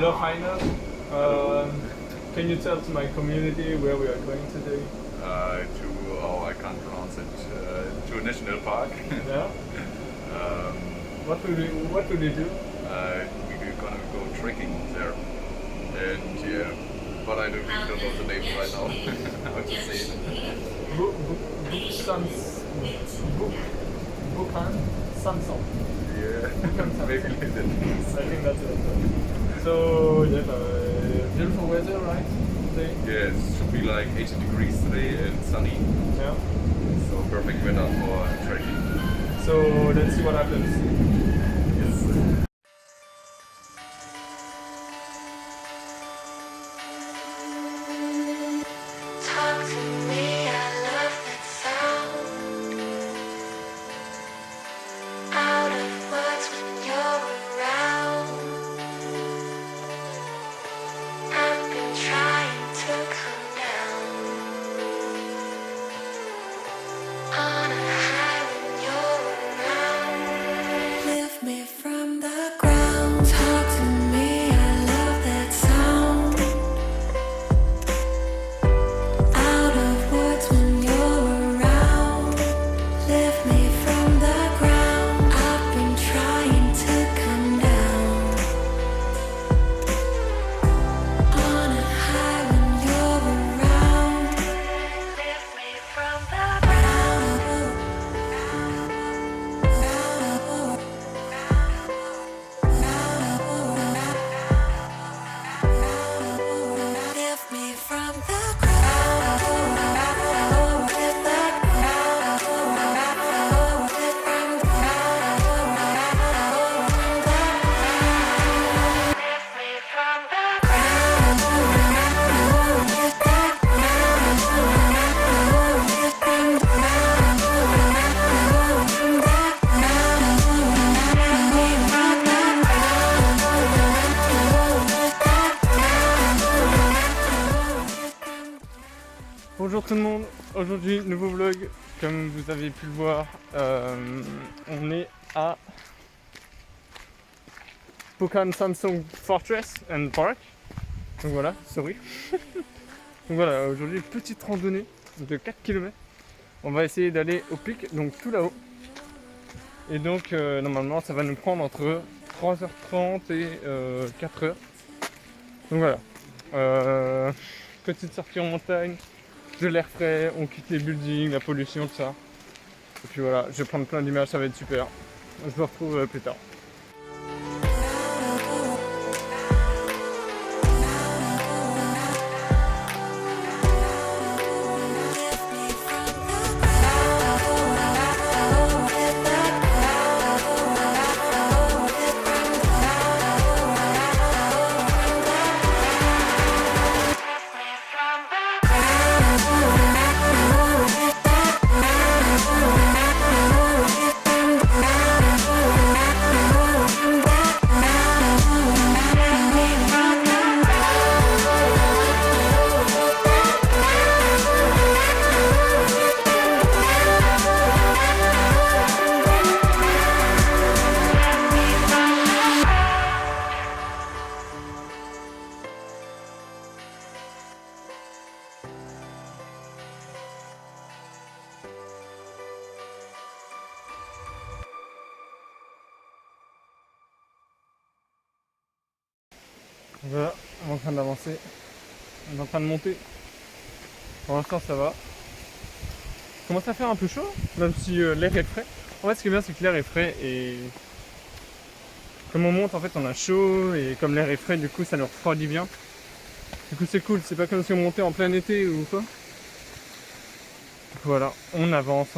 Hello, Heiner. Can you tell to my community where we are going today? I can't pronounce it, to a national park. Yeah. What will we do? We're gonna go trekking there. And yeah, but I don't know the name right now. How to say it? Bukhan Samsung. Yeah, Bukhan maybe Samsung. that. I think that's it. So yeah, beautiful weather, right? Today. Yeah, it should be like 80 degrees today and sunny. Yeah. So perfect weather for trekking. So let's see what happens. Yes. Talk to me, I love that sound. Out of words when you're around. I've been trying to calm down. On a high when you're around. Lift me from the ground. Talk to me, I love that sound. Out of words when you're around. Lift me from the ground. I've been trying to come down. On a high when you're around. Lift me from the ground. Lift me from the ground. Lift the ground. Lift from the ground. Lift me from the ground. Lift the ground. Lift from the ground. Lift me from the Bonjour tout le monde, aujourd'hui nouveau vlog, comme vous avez pu le voir, on est à Bukhan Samsung Fortress and Park, donc voilà, sorry. Donc voilà, aujourd'hui petite randonnée de 4 km, on va essayer d'aller au pic, donc tout là-haut, et donc normalement ça va nous prendre entre 3h30 et 4h, donc voilà, petite sortie en montagne, de l'air frais, on quitte les buildings, la pollution, tout ça. Et puis voilà, je vais prendre plein d'images, ça va être super. Je vous retrouve plus tard. Voilà, on est en train d'avancer, on est en train de monter. Pour l'instant ça va. Il commence à faire un peu chaud, même si l'air est frais. En fait ce qui est bien c'est que l'air est frais et comme on monte en fait on a chaud et comme l'air est frais du coup ça nous refroidit bien. Du coup c'est cool, c'est pas comme si on montait en plein été ou quoi. Voilà, on avance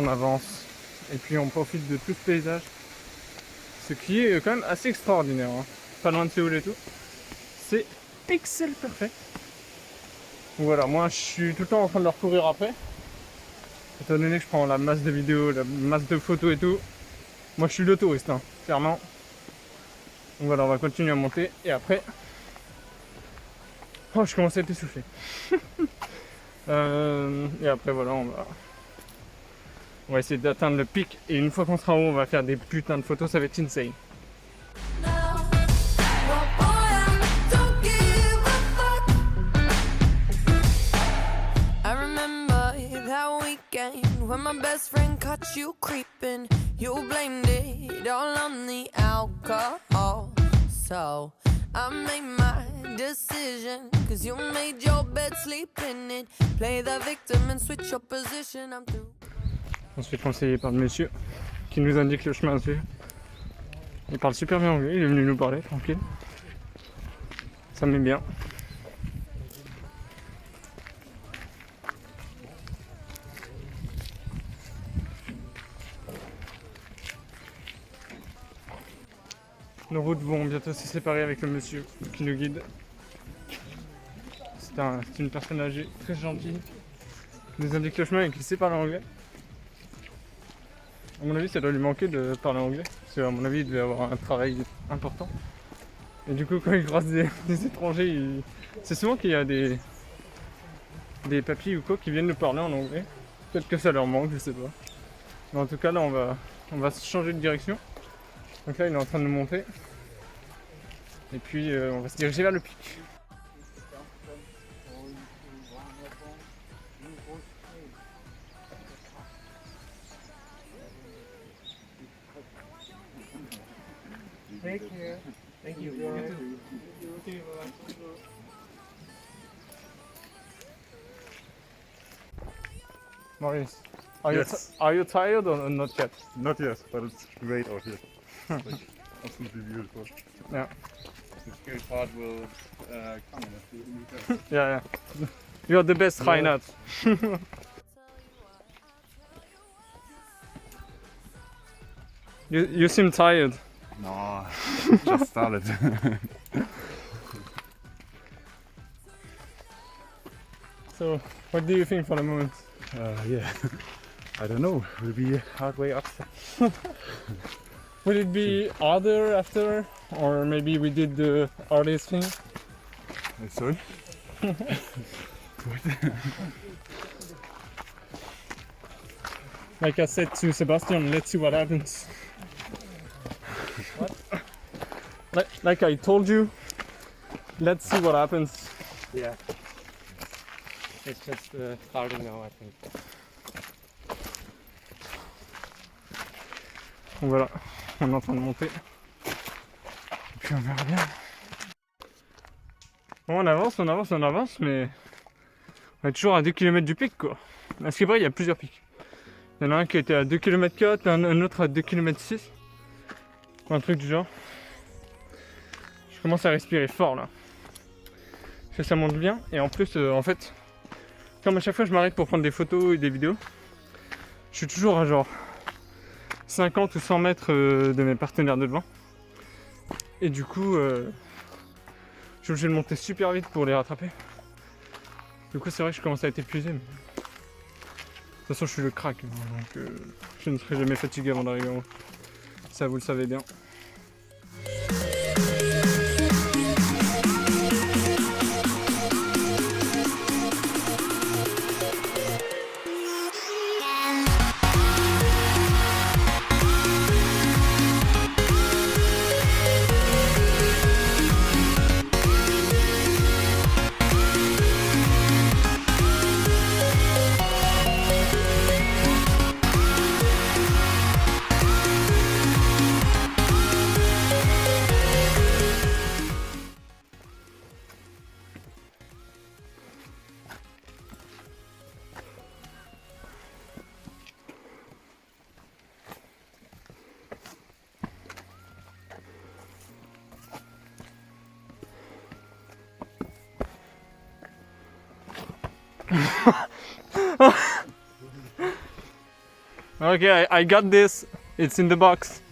et puis on profite de tout ce paysage. Ce qui est quand même assez extraordinaire, hein. Pas loin de Séoul et tout. C'est pixel perfect. Donc voilà, moi je suis tout le temps en train de leur courir après. Étant donné que je prends la masse de vidéos, la masse de photos et tout. Moi je suis le touriste, hein, clairement. Donc voilà, on va continuer à monter et après... Oh, je commence à être essoufflé. Et après voilà, on va essayer d'atteindre le pic. Et une fois qu'on sera en haut, on va faire des putains de photos, ça va être insane. No, well, boy, I'm don't when my best friend caught you creeping, you blamed it all on the alcohol. So I made my decision, cause you made your bed, sleep in it. Play the victim and switch your position. I'm through. On se fait conseiller par le monsieur qui nous indique le chemin à suivre. Il parle super bien anglais, il est venu nous parler, tranquille. Ça me met bien. Nos routes vont bientôt se séparer avec le monsieur qui nous guide. C'est une personne âgée très gentille qui nous indique le chemin et qui sait parler anglais. À mon avis, ça doit lui manquer de parler anglais, parce qu'à mon avis, il devait avoir un travail important. Et du coup, quand il croise des étrangers, c'est souvent qu'il y a des papis ou quoi qui viennent nous parler en anglais. Peut-être que ça leur manque, je sais pas. Mais en tout cas, là, on va changer de direction. Donc là, il est en train de nous montrer. Et puis, on va se diriger vers le pic. Thank you. Maurice, Yes. are you tired or not yet? Not yet, but it's great out here. Like, absolutely beautiful. Yeah. The scary part will come in a few minutes. Yeah. You're the best Reinhard. You seem tired. No, just started. So, what do you think for the moment? Yeah, I don't know. Will be a hard way up. Will it be harder after, or maybe we did the hardest thing? Sorry. Like I said to Sebastian, let's see what happens. What? Like I told you, let's see what happens. Yeah. It's just starting now, I think. Donc voilà, on est en train de monter. Et puis on verra bien. Bon, on avance, mais on est toujours à 2 km du pic, quoi. À ce qui est vrai, il y a plusieurs pics. Il y en a un qui était à 2 km 4, un autre à 2 km 6. Ou un truc du genre. Je commence à respirer fort là. Parce que ça monte bien. Et en plus, en fait, comme à chaque fois je m'arrête pour prendre des photos et des vidéos, je suis toujours à genre 50 ou 100 mètres de mes partenaires de devant. Et du coup, je suis obligé de monter super vite pour les rattraper. Du coup, c'est vrai que je commence à être épuisé. Mais... de toute façon, je suis le crack. Hein, donc, je ne serai jamais fatigué avant d'arriver en haut. Ça, vous le savez bien. Okay, I got this. It's in the box.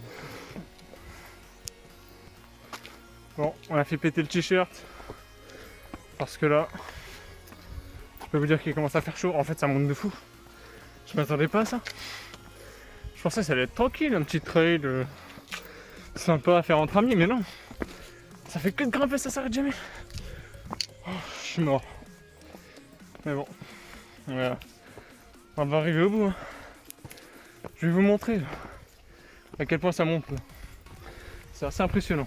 Bon, on a fait péter le t-shirt. Parce que là, je peux vous dire qu'il commence à faire chaud. En fait, ça monte de fou. Je m'attendais pas à ça. Je pensais que ça allait être tranquille, un petit trail sympa à faire entre amis, mais non. Ça fait que de grimper, ça s'arrête jamais. Oh, je suis mort. Mais bon, voilà. On va arriver au bout. Hein. Je vais vous montrer à quel point ça monte. Là. C'est assez impressionnant.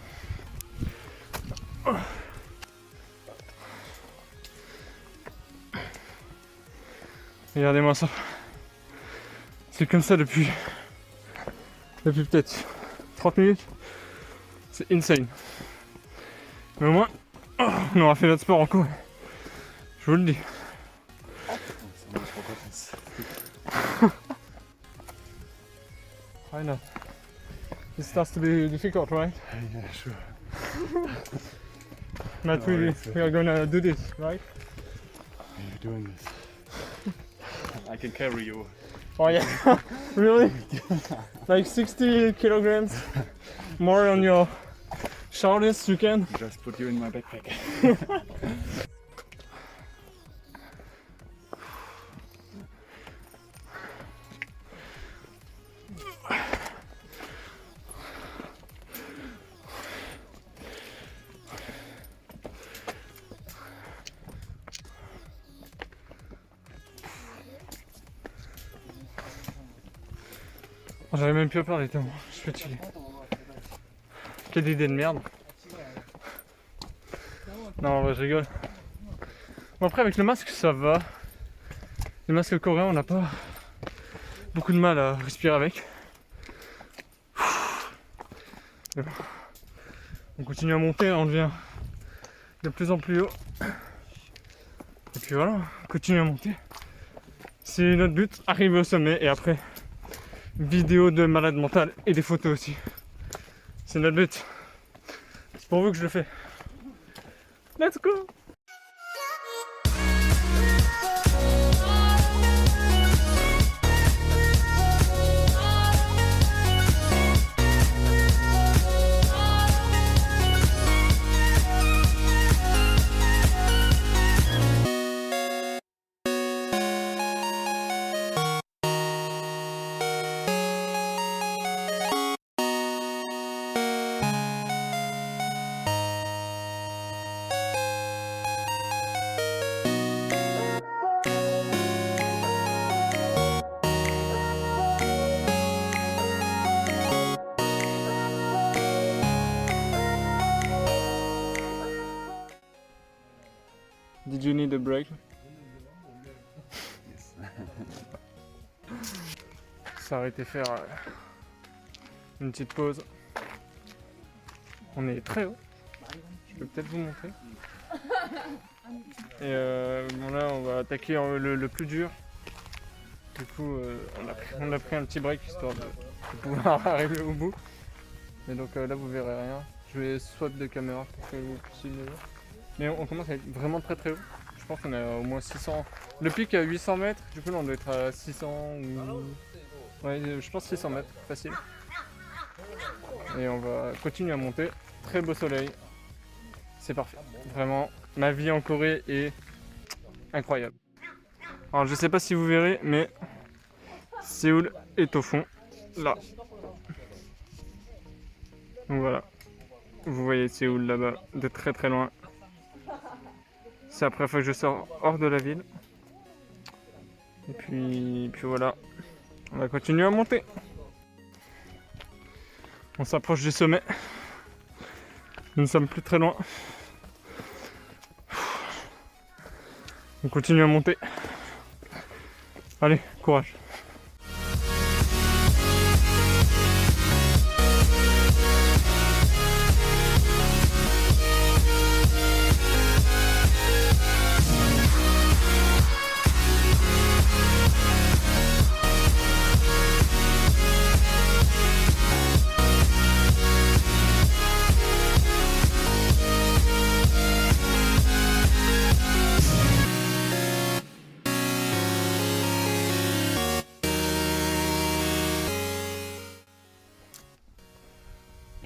Regardez-moi ça. C'est comme ça depuis peut-être 30 minutes. C'est insane. Mais au moins, on aura fait notre sport en cours. Je vous le dis. I know. It starts to be difficult, right? Yeah, sure. But we are gonna do this, right? You're doing this. I can carry you. Oh yeah, really? Like 60 kilograms more on your shoulders, you can? Just put you in my backpack. J'arrive même plus à parler tellement je suis fatigué. Quelle idée de merde. Non, ouais, je rigole. Bon, après avec le masque ça va. Le masque coréen on n'a pas beaucoup de mal à respirer avec. Mais bon. On continue à monter, on devient de plus en plus haut. Et puis voilà, on continue à monter. C'est notre but, arriver au sommet et après vidéo de malade mental et des photos aussi. C'est notre but. C'est pour vous que je le fais. Let's go! Did you need a break? Ça aurait été faire une petite pause. On est très haut. Je peux peut-être vous montrer. Et bon là on va attaquer le plus dur. Du coup on a pris un petit break histoire de pouvoir arriver au bout. Et donc là vous verrez rien. Je vais swap de caméra pour que vous puissiez le voir. Mais on commence à être vraiment très très haut. Je pense qu'on a au moins 600. Le pic à 800 mètres, du coup là on doit être à 600 ou... Ouais, je pense 600 mètres, facile. Et on va continuer à monter. Très beau soleil. C'est parfait. Vraiment, ma vie en Corée est incroyable. Alors je sais pas si vous verrez, mais Séoul est au fond, là. Donc voilà. Vous voyez Séoul là-bas, de très très loin. C'est la première fois que je sors hors de la ville. Et puis voilà, on va continuer à monter. On s'approche du sommet. Nous ne sommes plus très loin. On continue à monter. Allez, courage.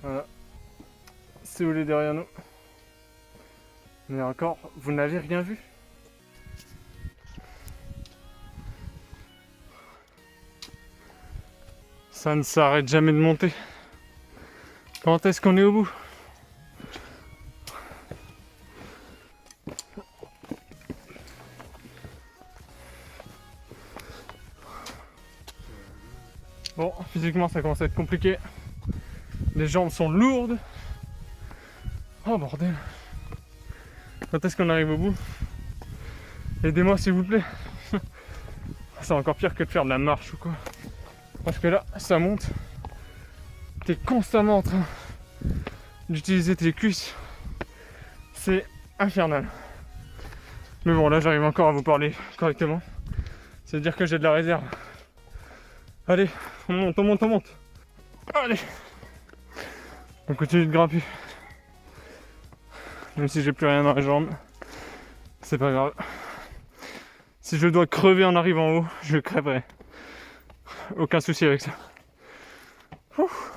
Voilà, Séoul est derrière nous. Mais encore, vous n'avez rien vu. Ça ne s'arrête jamais de monter. Quand est-ce qu'on est au bout? Bon, physiquement ça commence à être compliqué. Les jambes sont lourdes. Oh bordel. Quand est-ce qu'on arrive au bout? Aidez-moi s'il vous plaît. C'est encore pire que de faire de la marche ou quoi. Parce que là, ça monte. T'es constamment en train d'utiliser tes cuisses. C'est infernal. Mais bon, là, j'arrive encore à vous parler correctement. C'est-à-dire que j'ai de la réserve. Allez, on monte, on monte, on monte. Allez. On continue de grimper. Même si j'ai plus rien dans les jambes. C'est pas grave. Si je dois crever en arrivant en haut, je crèverai. Aucun souci avec ça. Ouf.